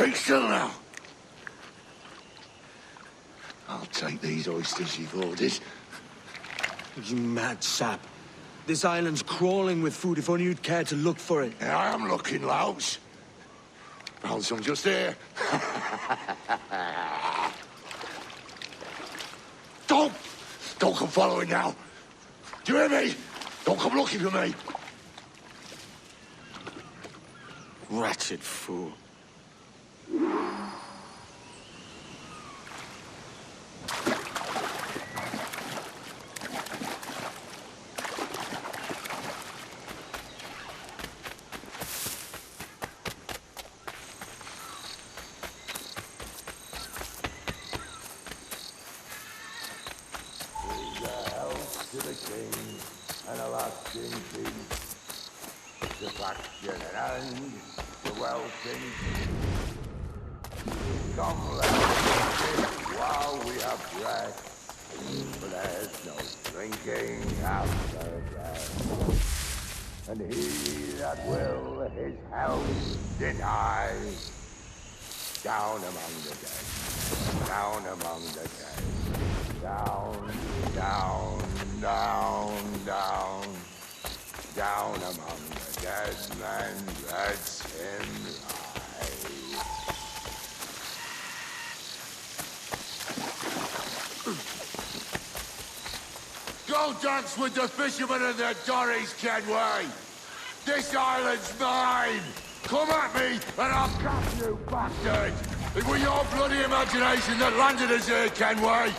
Keep still now. I'll take these oysters you've ordered. You mad sap. This island's crawling with food if only you'd care to look for it. Yeah, I am looking, Louts. Found some just here. Don't come following now. Do you hear me? Don't come looking for me. Wretched fool. To the king and a lasting peace, the faction and the welcome. Come, let us drink while we have breath, for there's no drinking after death. And he that will his health deny, down among the dead, down among the dead, down, down, down, down, down among the dead men, let's him lie. Go dance with the fishermen and their dories, Kenway. This island's mine. Come at me and I'll catch you, bastard. It was your bloody imagination that landed us here, Kenway.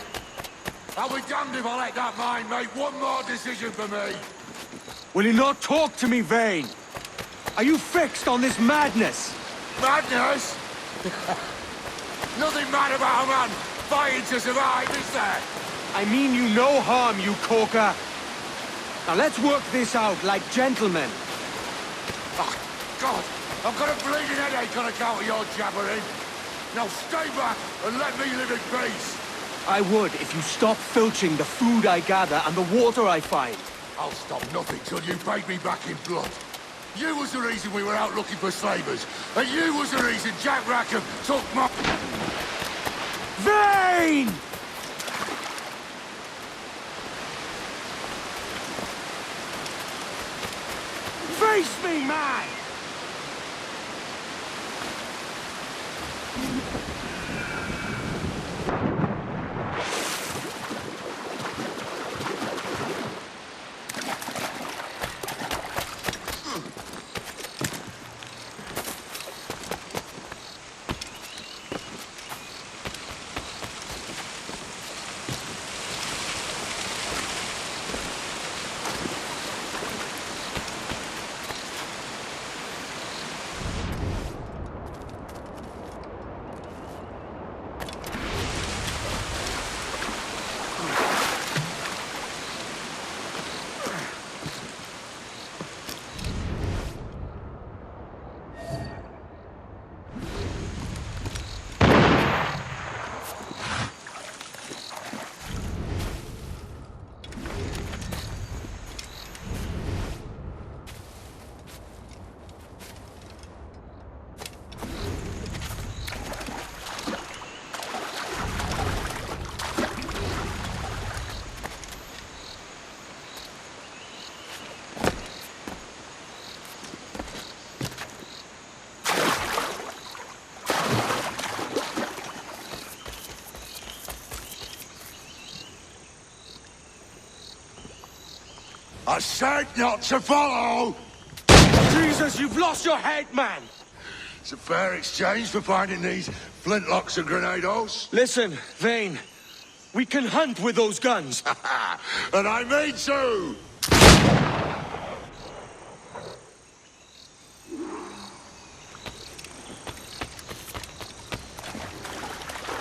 I'll be damned if I let that mind make one more decision for me. Will you not talk to me, Vane? Are you fixed on this madness? Madness? Nothing mad about a man fighting to survive, is there? I mean you no harm, you corker. Now let's work this out like gentlemen. Oh, God, I've got a bleeding headache on account of your jabbering. Now stay back and let me live in peace. I would if you stop filching the food I gather and the water I find. I'll stop nothing till you paid me back in blood. You was the reason we were out looking for slavers, and you was the reason Jack Rackham took my... Vane! Face me, man! I said not to follow! Jesus, you've lost your head, man! It's a fair exchange for finding these flintlocks and grenados. Listen, Vane. We can hunt with those guns. And I mean to!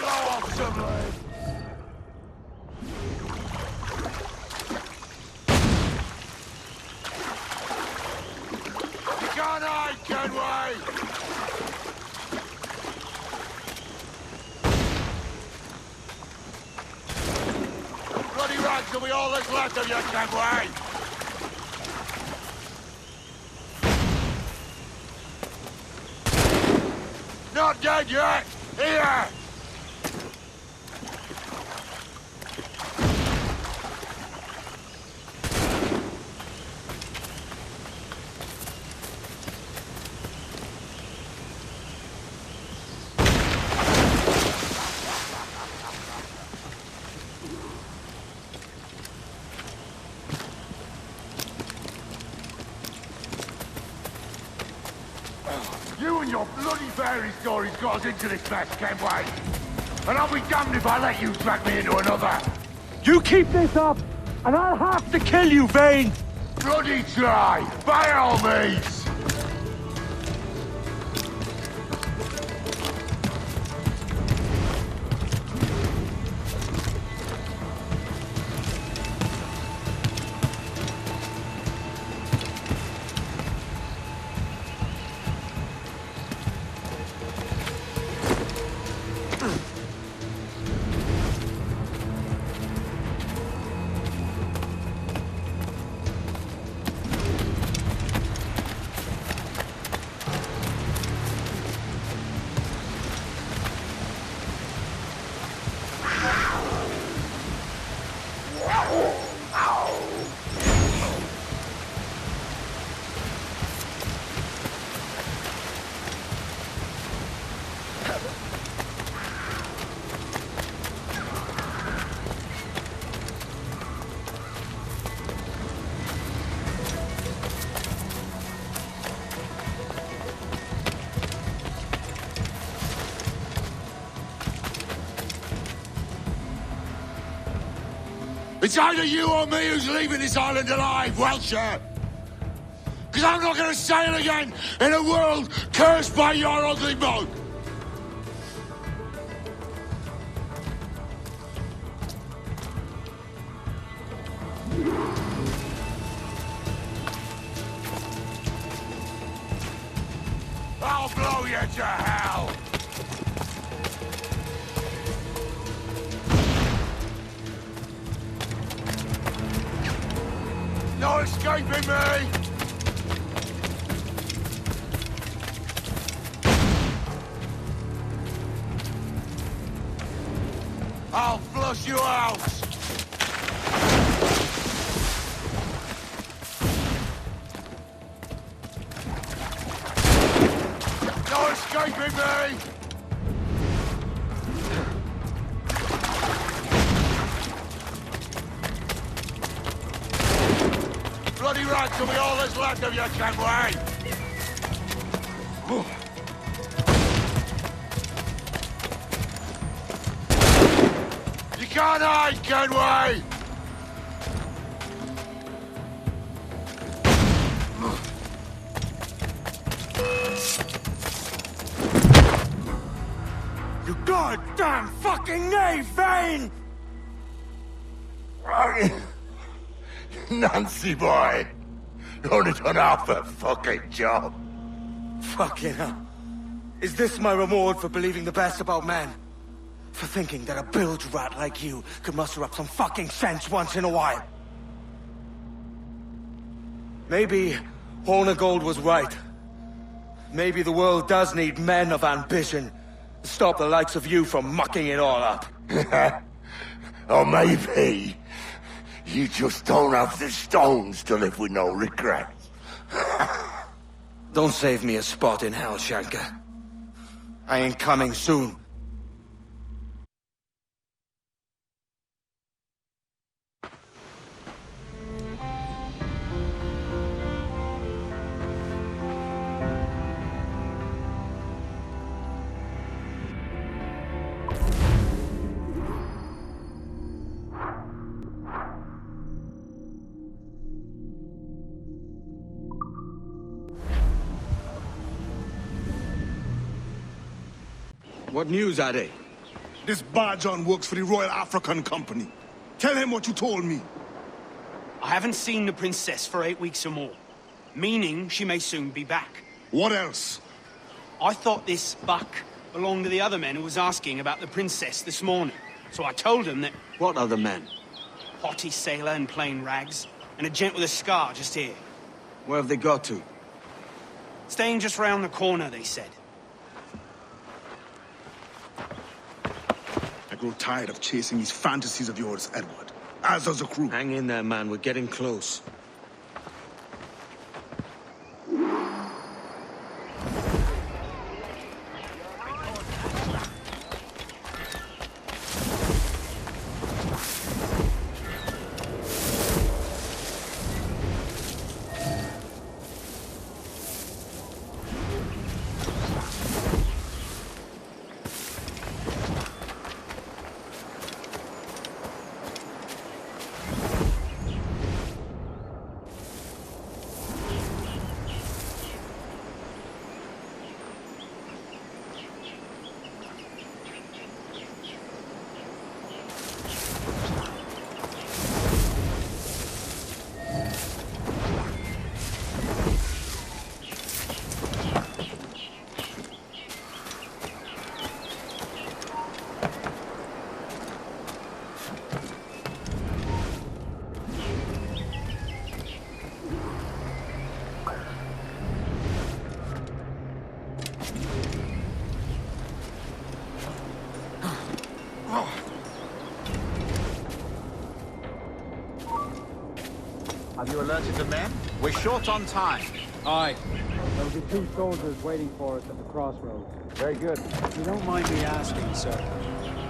Blow off some lead. You can't hide, Kenway! Bloody rags will be all that's left of you, Kenway! No! not dead yet! Here! You and your bloody fairy stories got us into this mess, Kenway. And I'll be damned if I let you drag me into another. You keep this up, and I'll have to kill you, Vane! Bloody try, by all means. It's either you or me who's leaving this island alive, Welsher. Because I'm not going to sail again in a world cursed by your ugly mug. I'll blow you to hell. No escaping me! I'll flush you out! No escaping me! Bloody right to be all that's left of you, Kenway! You can't hide, Kenway! You goddamn fucking knave, Vane! Nancy boy, you only done half a fucking job. Fucking hell. Is this my reward for believing the best about men? For thinking that a bilge rat like you could muster up some fucking sense once in a while? Maybe Hornigold was right. Maybe the world does need men of ambition to stop the likes of you from mucking it all up. Or maybe you just don't have the stones to live with no regrets. Don't save me a spot in hell, Shanka. I ain't coming soon. What news, Ade? This Barjon works for the Royal African Company. Tell him what you told me. I haven't seen the princess for 8 weeks or more, meaning she may soon be back. What else? I thought this buck belonged to the other men who was asking about the princess this morning. So I told him that... What other men? Haughty sailor in plain rags, and a gent with a scar just here. Where have they got to? Staying just round the corner, they said. grow tired of chasing these fantasies of yours, Edward. As does the crew. Hang in there, man. We're getting close. Have you alerted the men? We're short on time. Aye. There'll be 2 soldiers waiting for us at the crossroads. Very good. If you don't mind me asking, sir,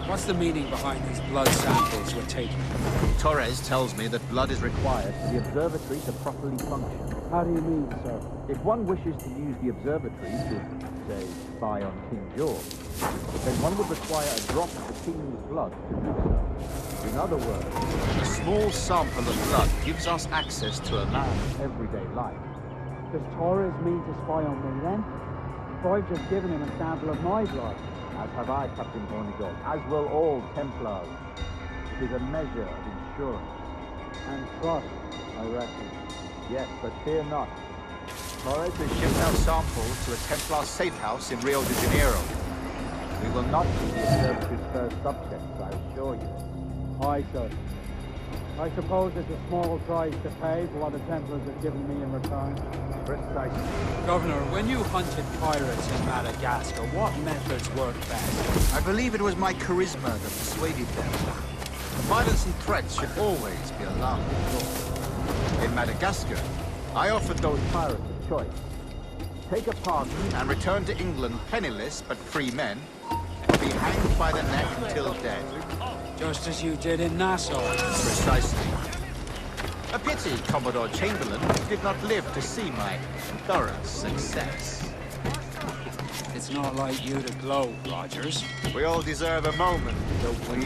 what's the meaning behind these blood samples we're taking? Torres tells me that blood is required for the observatory to properly function. How do you mean, sir? If one wishes to use the observatory to, say, spy on King George, then one would require a drop of the king's blood to do so. In other words, a small sample of blood gives us access to a man's everyday life. Does Torres mean to spy on me then? If I've just given him a sample of my blood. As have I, Captain Hornigold, as will all Templars. It is a measure of insurance. And trust, I reckon. Yes, but fear not. Torres has shipped out samples to a Templar safe house in Rio de Janeiro. We will not be the observatory's first subjects, I assure you. Aye, sir. I suppose it's a small price to pay for what the Templars have given me in return. Precisely. Governor, when you hunted pirates in Madagascar, what methods worked best? I believe it was my charisma that persuaded them. Violence and threats should always be a last resort. In Madagascar, I offered those pirates a choice. Take a pardon and return to England penniless but free men, or be hanged by the neck until dead. Just as you did in Nassau. Precisely. A pity Commodore Chamberlain did not live to see my thorough success. It's not like you to gloat, Rogers. We all deserve a moment, don't we?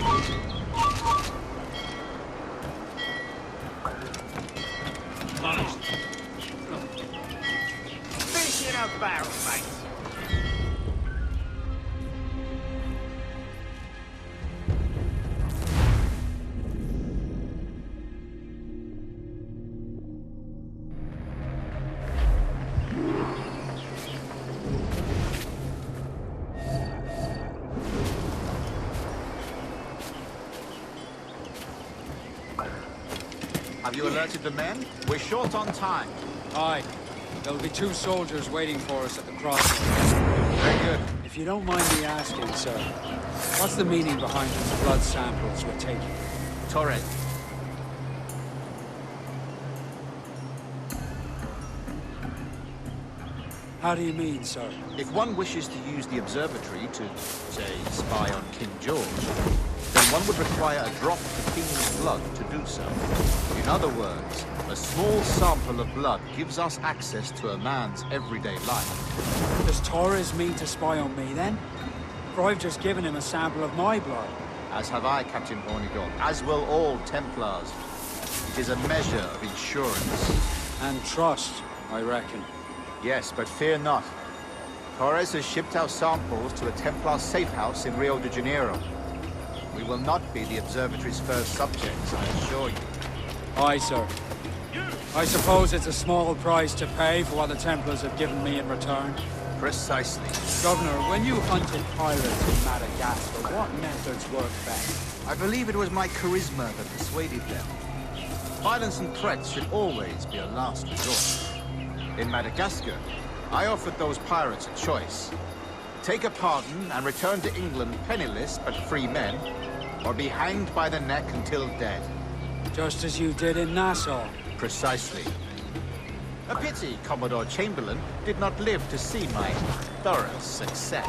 Fish in a barrel, mate. Have you alerted the men? We're short on time. Aye. There'll be 2 soldiers waiting for us at the crossroads. Very good. If you don't mind me asking, sir, what's the meaning behind these blood samples we're taking? Torres. How do you mean, sir? If one wishes to use the observatory to, say, spy on King George, then one would require a drop of the king's blood to do so. In other words, a small sample of blood gives us access to a man's everyday life. Does Torres mean to spy on me, then? For I've just given him a sample of my blood. As have I, Captain Hornigold, as will all Templars. It is a measure of insurance. And trust, I reckon. Yes, but fear not. Torres has shipped our samples to a Templar safe house in Rio de Janeiro. We will not be the observatory's first subjects, I assure you. Aye, sir. I suppose it's a small price to pay for what the Templars have given me in return. Precisely. Governor, when you hunted pirates in Madagascar, what methods worked best? I believe it was my charisma that persuaded them. Violence and threats should always be a last resort. In Madagascar, I offered those pirates a choice. Take a pardon and return to England penniless but free men, or be hanged by the neck until dead. Just as you did in Nassau. Precisely. A pity Commodore Chamberlain did not live to see my thorough success.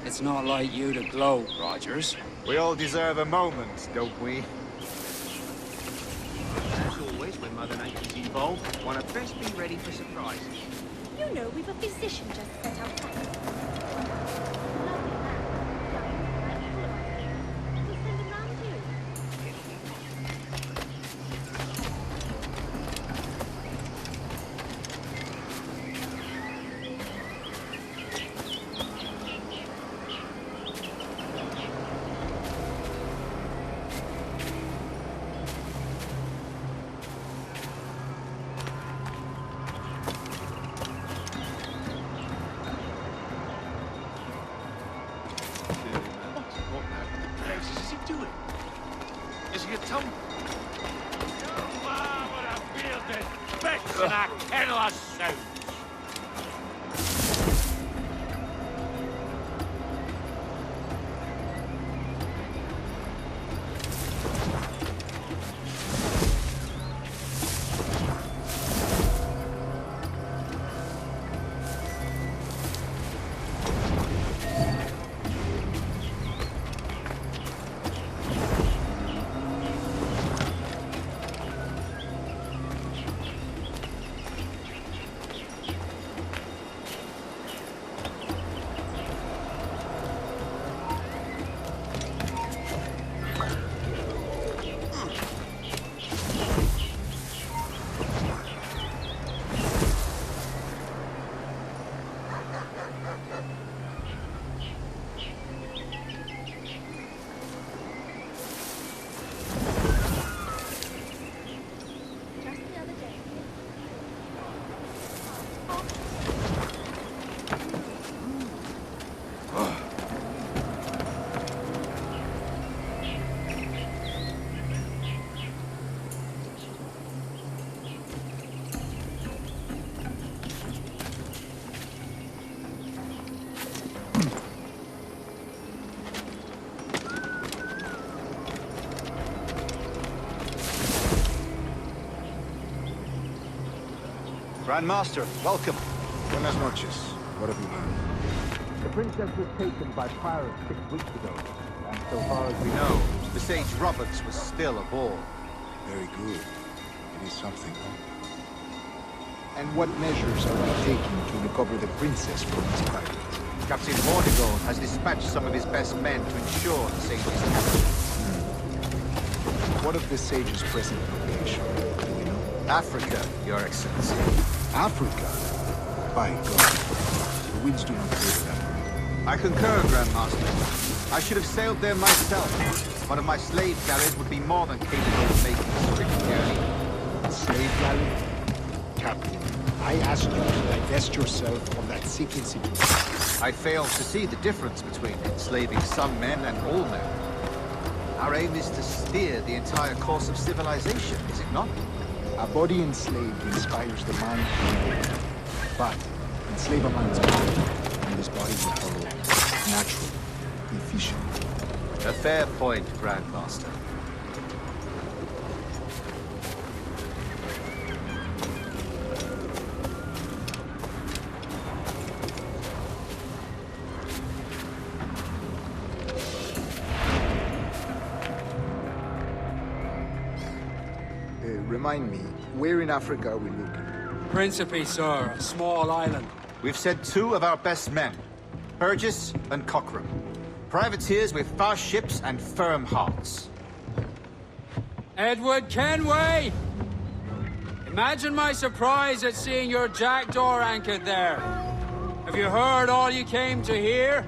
It's not like you to gloat, Rogers. We all deserve a moment, don't we? As always, when Mother Nature's involved, one had best be ready for surprises. You know, we've a physician just set out back. We'll send him round too. Is he doing? Is he a tum? Best in a kennel of soup. Grandmaster, welcome. Buenas noches. What have you heard? The princess was taken by pirates 6 weeks ago, and so far as we know, the Sage Roberts was still aboard. Very good. It is something, huh? And what measures are we taking to recover the princess from these pirates? Captain Vortigern has dispatched some of his best men to ensure the Sage's capture. What of the Sage's present location? Do we know? Africa, Your Excellency. Africa? By God. The winds do not favor that way. I concur, Grandmaster. I should have sailed there myself. One of my slave galleys would be more than capable of making the strict journey. Slave galley? Captain, I asked you to divest yourself of that sick institution. I fail to see the difference between enslaving some men and all men. Our aim is to steer the entire course of civilization, is it not? A body enslaved inspires the mind to live. But enslave a man's mind, and his body will follow naturally, efficiently. A fair point, Grandmaster. Remind me, where in Africa are we looking? Principe, sir, a small island. We've sent 2 of our best men, Burgess and Cochrane. Privateers with fast ships and firm hearts. Edward Kenway! Imagine my surprise at seeing your jackdaw anchored there. Have you heard all you came to hear?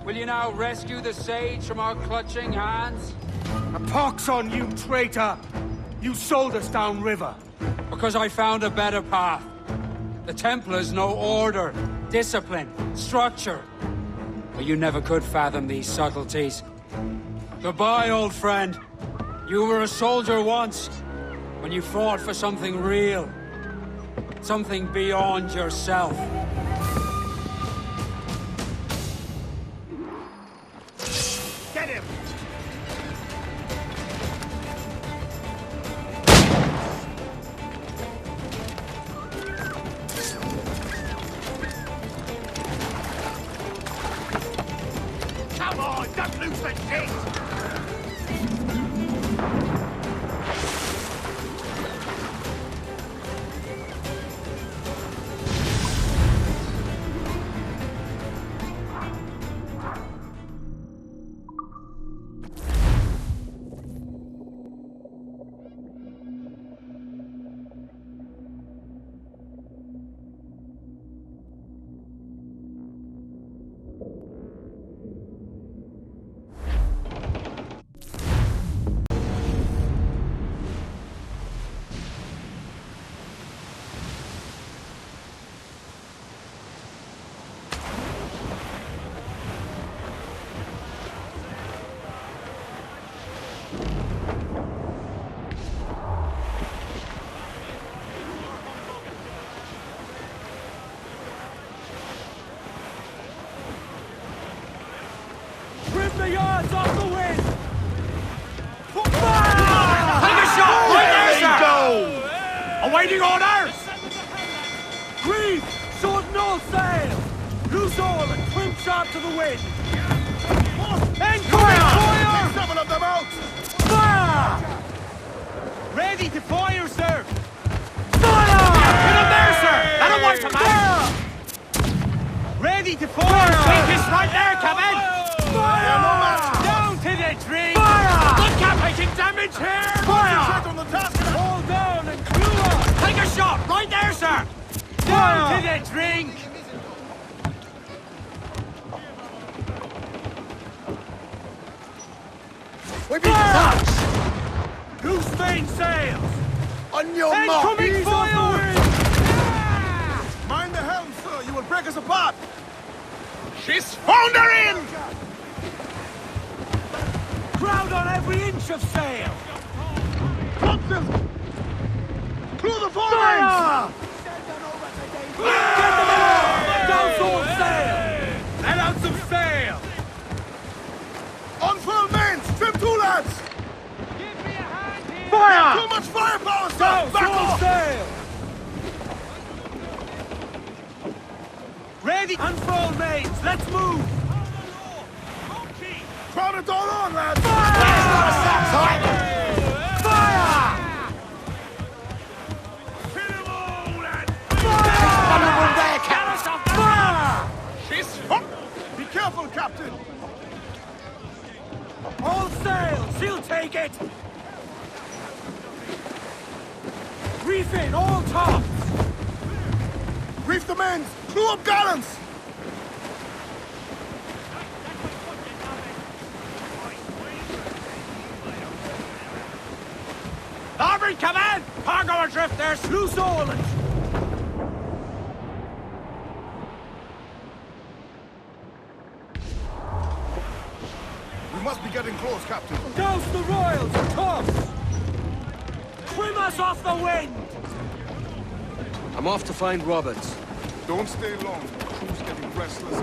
Will you now rescue the Sage from our clutching hands? A pox on you, traitor! You sold us downriver. Because I found a better path. The Templars know order, discipline, structure. But you never could fathom these subtleties. Goodbye, old friend. You were a soldier once, when you fought for something real. Something beyond yourself. the shit! Rip the yards off the wind! Take a shot! Right there, sir! Awaiting orders! Reef! Shorten all sail! Loose all and trim sharp to the wind! Fire! Seven of them out! Fire! Ready to fire, sir! Fire! Hit him there, sir! That'll wipe him out! Ready to fire! Take us right there, Captain! Fire! Down to the drink! Fire! Good cap taking damage here! Fire! On the task! Hold down and crew up! Take a shot! Right there, sir! Down to the drink! Loose main sails! On your Incoming fire! Mind the helm, sir! You will break us apart! She's foundering! Crowd on every inch of sail! Captain! Through the Fire! Get them along! Down all sail! Let out some sail! On full mains! Trim two lads! Give me a hand here! Fire! Too much firepower, sir! Down Back all off! sail! Ready! Unfurl mains! Let's move! Crowd it all on, lads! Fire! Fire! Hit 'em all, lads! Fire! She's fun! Be careful, Captain! All sail! She'll take it! Reef in all tops! Reef the mains! Crew up gallants! Starboard, come in! Cargo adrift there! Loose all and... We must be getting close, Captain. Douse the royals and tops! Trim us off the wind! I'm off to find Roberts. Don't stay long. The crew's getting restless.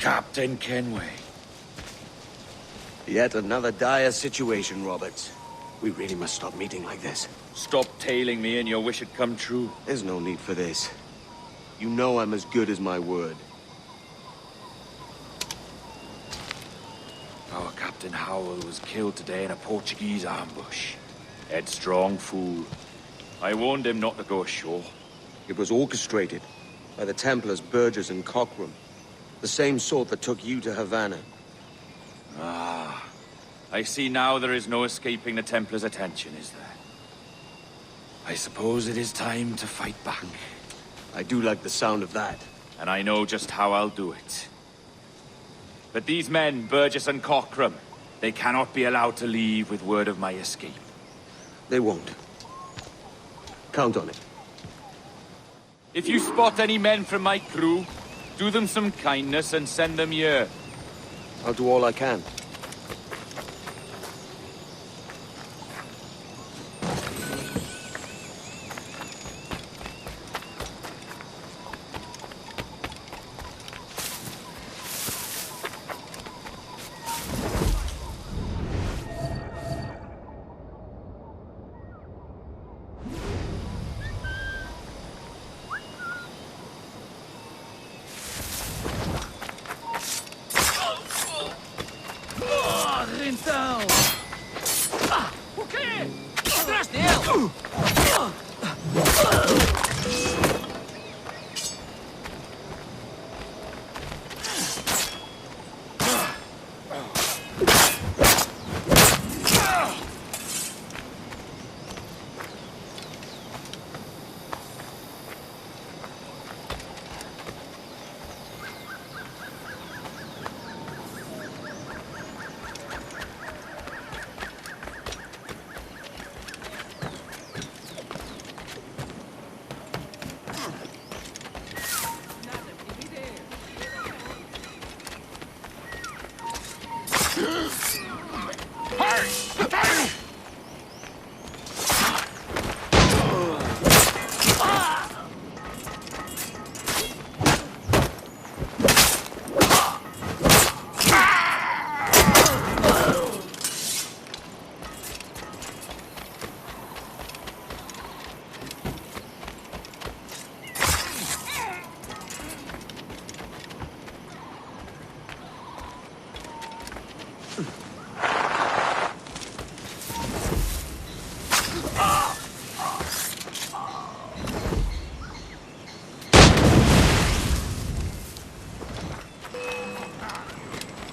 Captain Kenway. Yet another dire situation, Roberts. We really must stop meeting like this. Stop tailing me and your wish had come true. There's no need for this. You know I'm as good as my word. Our Captain Howell was killed today in a Portuguese ambush. Headstrong fool. I warned him not to go ashore. It was orchestrated by the Templars Burgess and Cockrum. The same sort that took you to Havana. Ah. I see now there is no escaping the Templars' attention, is there? I suppose it is time to fight back. I do like the sound of that. And I know just how I'll do it. But these men, Burgess and Cockrum, they cannot be allowed to leave with word of my escape. They won't. Count on it. If you spot any men from my crew, do them some kindness and send them here. I'll do all I can.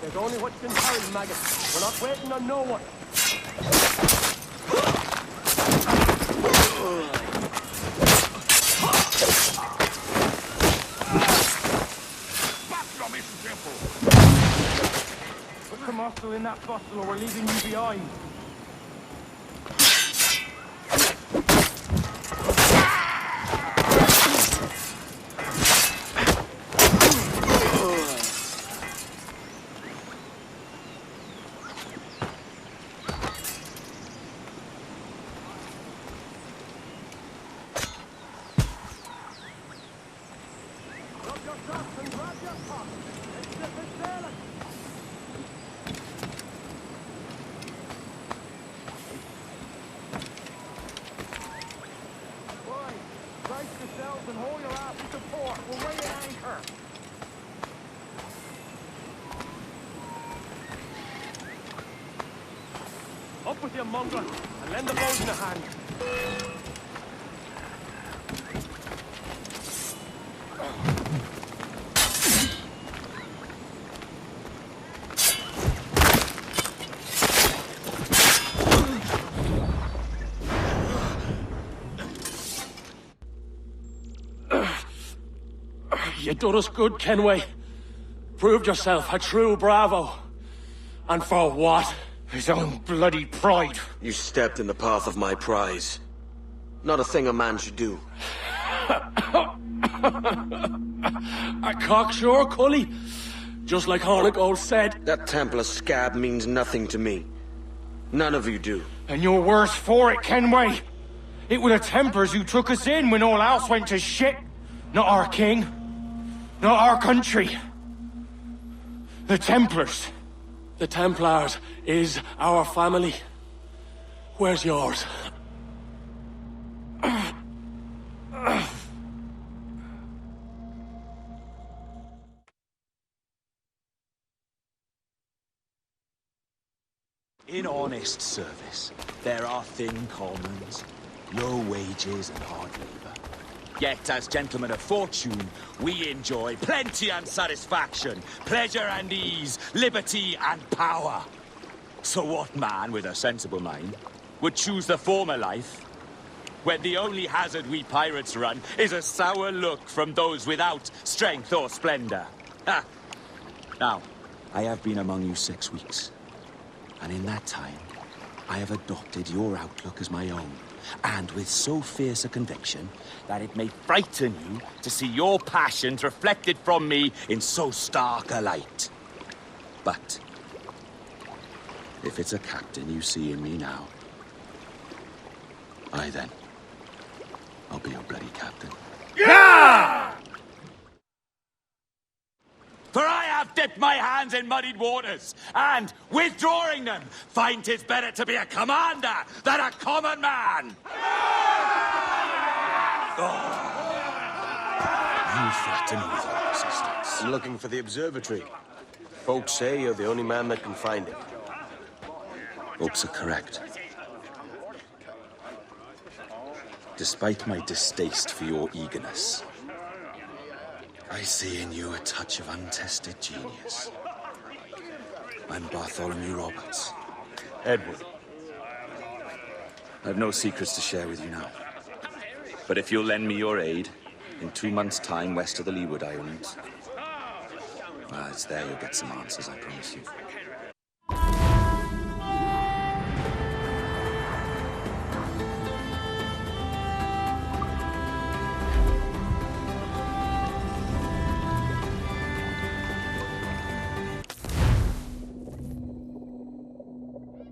There's only what's been carried, maggot. We're not waiting on no one. Put some muscle in that bustle or we're leaving you behind. And hold your ass to port. We're weighing anchor. Up with you, mongrel, and lend the boat in a hand. You done us good, Kenway. Proved yourself a true bravo. And for what? His own bloody pride. You stepped in the path of my prize. Not a thing a man should do. A cocksure, Cully. Just like Hornigold said. That Templar scab means nothing to me. None of you do. And you're worse for it, Kenway. It were the Templars who took us in when all else went to shit. Not our king. Not our country. The Templars. The Templars is our family. Where's yours? In honest service, there are thin commons, low wages and hard labor. Yet, as gentlemen of fortune, we enjoy plenty and satisfaction, pleasure and ease, liberty and power. So what man with a sensible mind would choose the former life, when the only hazard we pirates run is a sour look from those without strength or splendor? Ha! Now, I have been among you 6 weeks, and in that time, I have adopted your outlook as my own, and with so fierce a conviction that it may frighten you to see your passions reflected from me in so stark a light. But if it's a captain you see in me now, aye then, I'll be your bloody captain. Yeah! For I have dipped my hands in muddied waters, and, withdrawing them, find 'tis better to be a commander than a common man! You threaten with your resistance. I'm looking for the observatory. Folks say you're the only man that can find it. Folks are correct. Despite my distaste for your eagerness, I see in you a touch of untested genius. I'm Bartholomew Roberts. Edward. I've no secrets to share with you now. But if you'll lend me your aid, in 2 months' time west of the Leeward Islands, well, it's there you'll get some answers, I promise you.